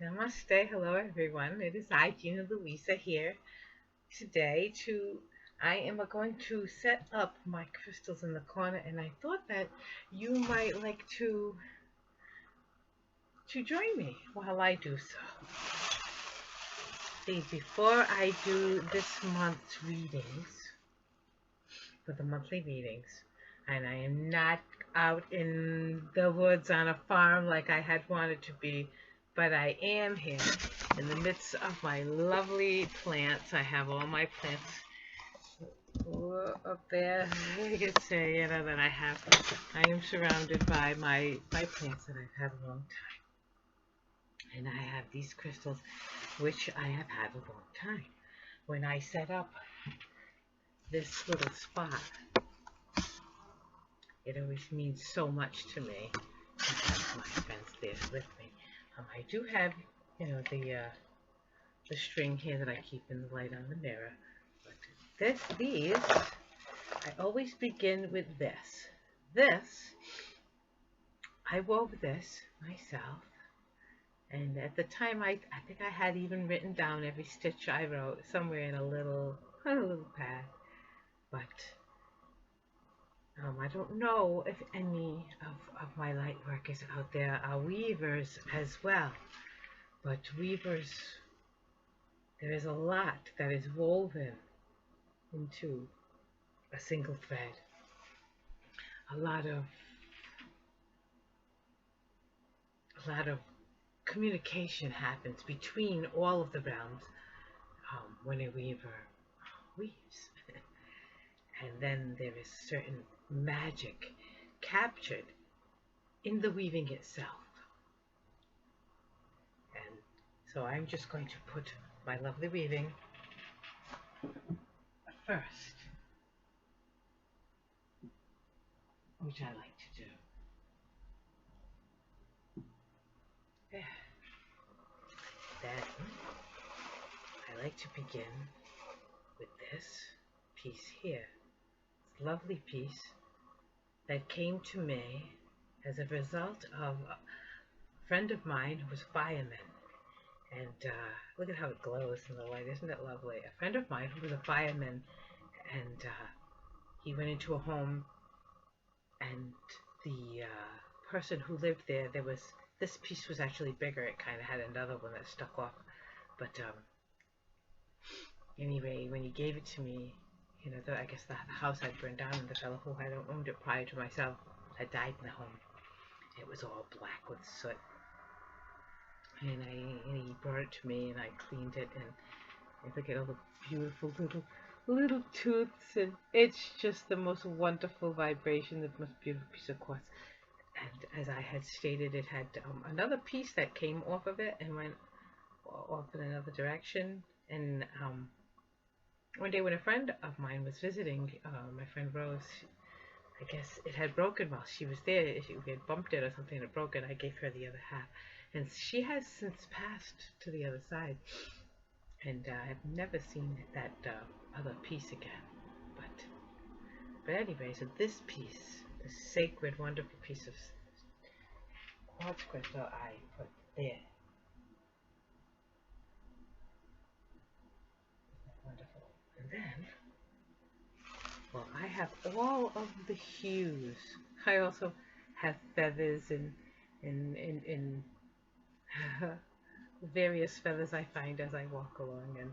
Namaste, hello everyone. It is I, Gina Louisa, here today I am going to set up my crystals in the corner, and I thought that you might like to join me while I do so. See, before I do this month's readings, for the monthly readings, and I am not out in the woods on a farm like I had wanted to be, but I am here in the midst of my lovely plants. I have all my plants up there. You can say, that I am surrounded by my plants that I've had a long time. And I have these crystals, which I have had a long time. When I set up this little spot, it always means so much to me to have my friends there with me. I do have, the string here that I keep in the light on the mirror. But these, I always begin with this. I wove this myself. And at the time, I think I had even written down every stitch I wrote somewhere in a little pad. But I don't know if any of my light workers out there are weavers as well. But weavers, there is a lot that is woven into a single thread. A lot of communication happens between all of the realms when a weaver weaves. And then there is certain magic captured in the weaving itself. And so I'm just going to put my lovely weaving first, which I like to do. There. Then I like to begin with this piece here. This lovely piece that came to me as a result of a friend of mine who was a fireman. And look at how it glows in the light. Isn't it lovely? A friend of mine who was a fireman, and he went into a home, and the person who lived there, this piece was actually bigger. It kind of had another one that stuck off. But anyway, when he gave it to me, I guess the house had burned down, and the fellow who had owned it prior to myself had died in the home. It was all black with soot. And he brought it to me, and I cleaned it, and look at all the beautiful little tooths, and it's just the most wonderful vibration, the most beautiful piece of quartz. And as I had stated, it had another piece that came off of it and went off in another direction. And one day when a friend of mine was visiting, my friend Rose, I guess it had broken while she was there. We had bumped it or something and it broke, and I gave her the other half. And she has since passed to the other side. And I've never seen that other piece again. But anyway, so this piece, this sacred, wonderful piece of quartz crystal, I put there. Wonderful. And then, well, I have all of the hues. I also have feathers and various feathers I find as I walk along, and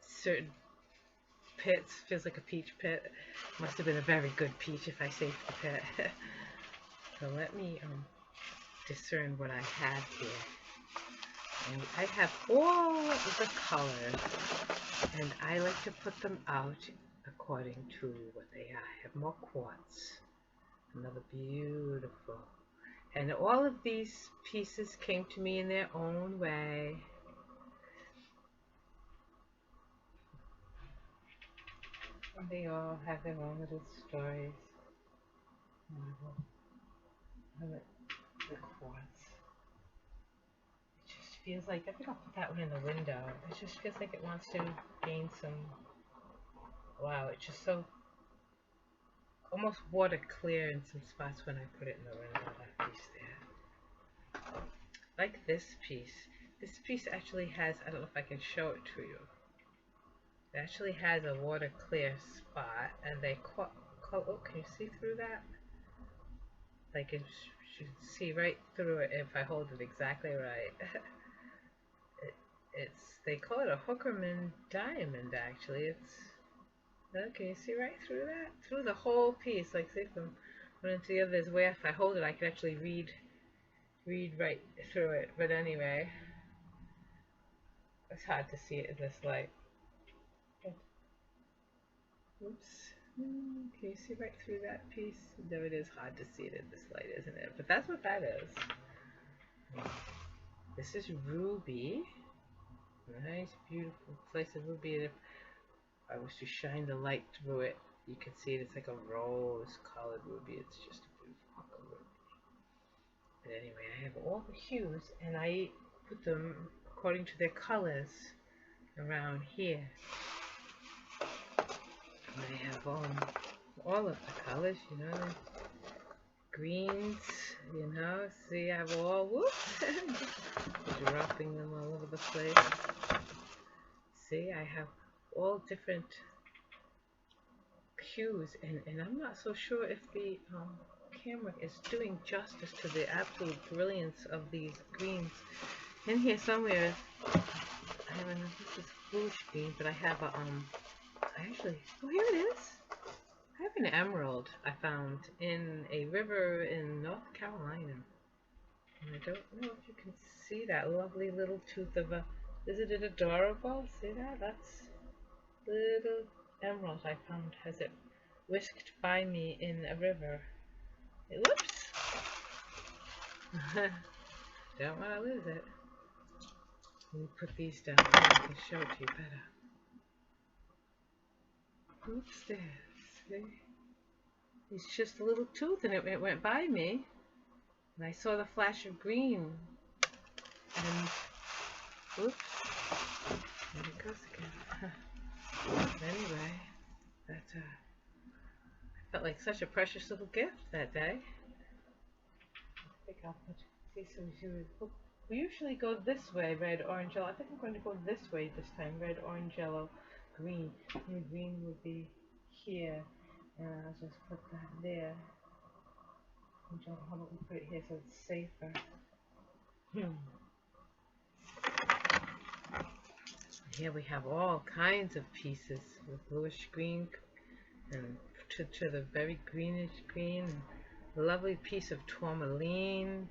certain pits. Feels like a peach pit. Must have been a very good peach if I saved the pit. So let me discern what I have here. And I have all the colors, and I like to put them out according to what they are. I have more quartz. Another beautiful. And all of these pieces came to me in their own way. And they all have their own little stories. The quartz. It just feels like, I think I'll put that one in the window. It just feels like it wants to gain some, wow, it's just so almost water clear in some spots when I put it in the window, that piece there. like this piece. This piece actually has, I don't know if I can show it to you. It actually has a water clear spot, and they oh, can you see through that? Like you should see right through it if I hold it exactly right. They call it a Hookerman diamond actually. Can you see right through that? Through the whole piece, like see from one end to the other. There's where if I hold it I can actually read right through it. But anyway, it's hard to see it in this light. Oops. Can you see right through that piece? Though it is hard to see it in this light, isn't it? But that's what that is. This is ruby. Nice, beautiful slice of ruby. And if I was to shine the light through it, you can see it. It's like a rose-colored ruby. It's just a beautiful color ruby. But anyway, I have all the hues, and I put them according to their colors around here. And I have all of the colors, you know, greens, you know. See, I have all, whoops, dropping them all over the place. See, I have all different hues, and I'm not so sure if the camera is doing justice to the absolute brilliance of these greens. In here somewhere, I don't know if this is bluish green, but I have a oh, here it is. I have an emerald I found in a river in North Carolina. And I don't know if you can see that lovely little tooth of a, isn't it adorable? See that? That's little emerald I found as it whisked by me in a river. Whoops! Don't want to lose it. Let me put these down so I can show it to you better. Oops, there. See? It's just a little tooth, and it went by me, and I saw the flash of green, and oops, there it goes again. Anyway, that I felt like such a precious little gift that day. I think I'll see some hues. We usually go this way, red, orange, yellow. I think I'm going to go this way this time, red, orange, yellow, green. And green would be here, and I'll just put that there. How about we put it here so it's safer? Here we have all kinds of pieces with bluish green and to the very greenish green. A lovely piece of tourmaline.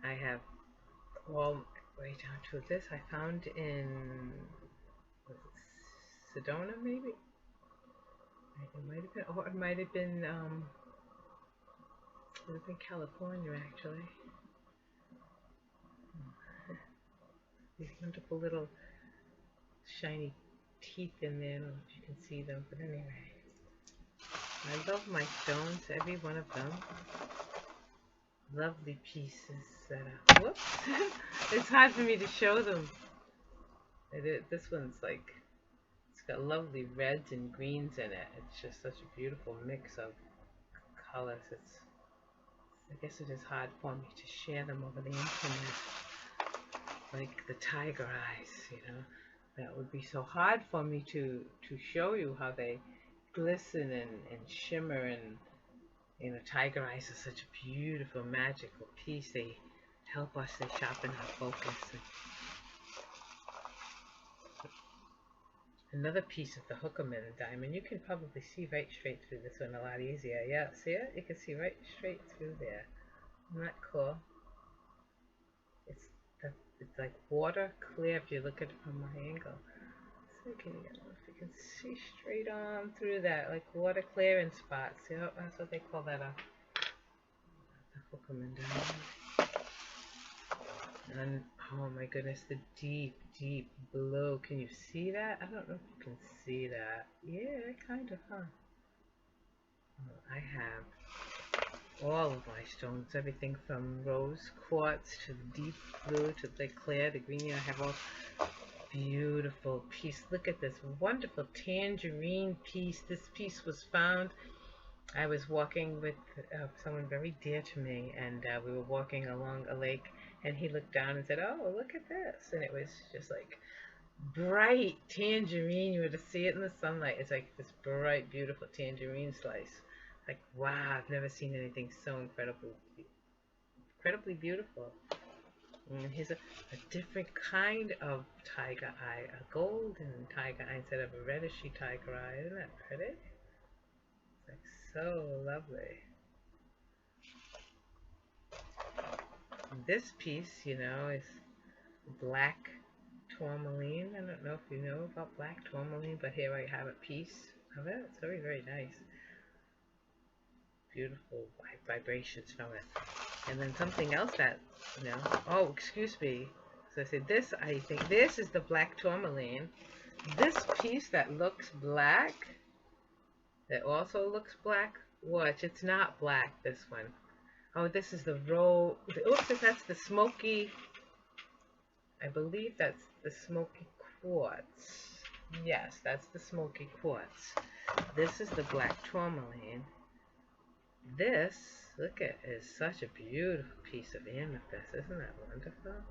I have all way down to this I found in Sedona, maybe? It might have been, or it might have been California, actually. These wonderful little shiny teeth in there. I don't know if you can see them, but anyway. I love my stones, every one of them. Lovely pieces that are, whoops! It's hard for me to show them. This one's like, it's got lovely reds and greens in it. It's just such a beautiful mix of colors. I guess it is hard for me to share them over the internet. Like the tiger eyes, you know. That would be so hard for me to show you how they glisten and shimmer, and you know, tiger eyes are such a beautiful, magical piece. They help us, they sharpen our focus. Another piece of the Hookerman diamond. You can probably see right straight through this one a lot easier. Yeah, see it? You can see right straight through there. Isn't that cool? It's like water clear if you look at it from my angle. So if you can see straight on through that, like water clear in spots. You know, that's what they call that a Hookerman diamond. And oh my goodness, the deep, deep blue. Can you see that? I don't know if you can see that. Yeah, kind of, huh? I have all of my stones, everything from rose quartz to the deep blue to the clear, the green. I have all beautiful piece. Look at this wonderful tangerine piece. This piece was found I was walking with someone very dear to me, and we were walking along a lake, and he looked down and said, "Oh, look at this!" And it was just like bright tangerine. You were to see it in the sunlight. It's like this bright, beautiful tangerine slice. Like, wow, I've never seen anything so incredibly beautiful. And here's a different kind of tiger eye, a golden tiger eye instead of a redishy tiger eye. Isn't that pretty? It's like so lovely. And this piece, you know, is black tourmaline. I don't know if you know about black tourmaline, but here I have a piece of it. It's very, very nice. Beautiful vibrations from it. And then something else that, you know, oh, excuse me. So I said this, I think this is the black tourmaline. This piece that looks black, that also looks black, watch, it's not black, this one. Oh, this is the roll, oops, that's the smoky, I believe that's the smoky quartz. Yes, that's the smoky quartz. This is the black tourmaline. This, look at, is such a beautiful piece of amethyst. Isn't that wonderful?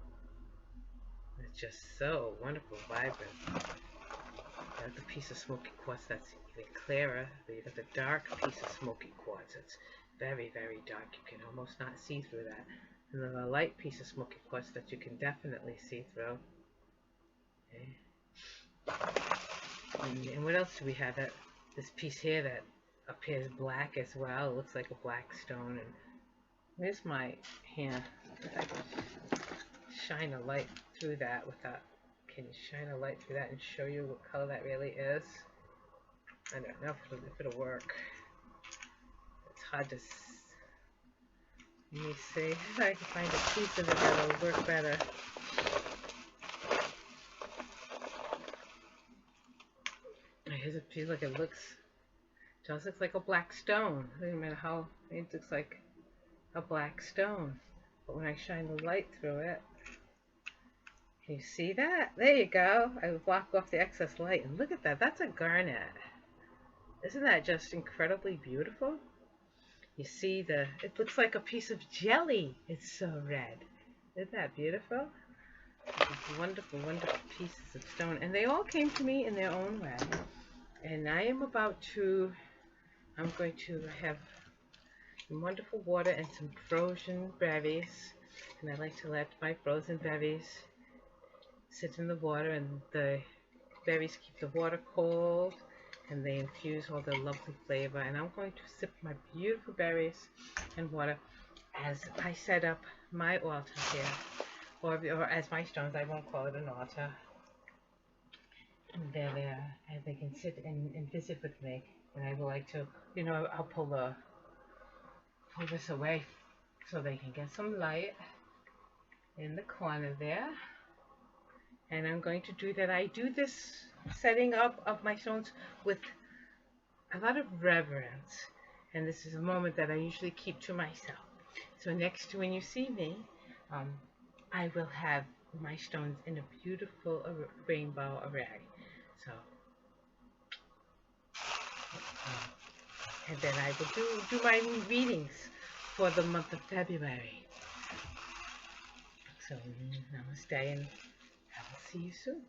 It's just so wonderful, vibrant. Got the piece of smoky quartz that's even clearer. You got the dark piece of smoky quartz. It's very, very dark. You can almost not see through that. And then a light piece of smoky quartz that you can definitely see through. Okay. And what else do we have? This piece here that appears black as well. It looks like a black stone. And here's my hand. If I can shine a light through that without, can you shine a light through that and show you what color that really is? I don't know if it'll work. It's hard to let me see if I can find a piece of it that'll work better. Here's a piece. Look, it just looks like a black stone. Doesn't matter how it looks like a black stone, but when I shine the light through it, can you see that? There you go. I block off the excess light, and look at that. That's a garnet. Isn't that just incredibly beautiful? You see it looks like a piece of jelly. It's so red. Isn't that beautiful? These wonderful, wonderful pieces of stone. And they all came to me in their own way. And I'm going to have some wonderful water and some frozen berries. And I like to let my frozen berries sit in the water, and the berries keep the water cold, and they infuse all the lovely flavor. And I'm going to sip my beautiful berries and water as I set up my altar here, or as my stones. I won't call it an altar. And they're there, and they can sit and visit with me. And I would like to, you know, I'll pull this away so they can get some light in the corner there. And I'm going to do that. I do this setting up of my stones with a lot of reverence. And this is a moment that I usually keep to myself. So next to when you see me, I will have my stones in a beautiful rainbow array. So, and then I will do my readings for the month of February. So, namaste, and I will see you soon.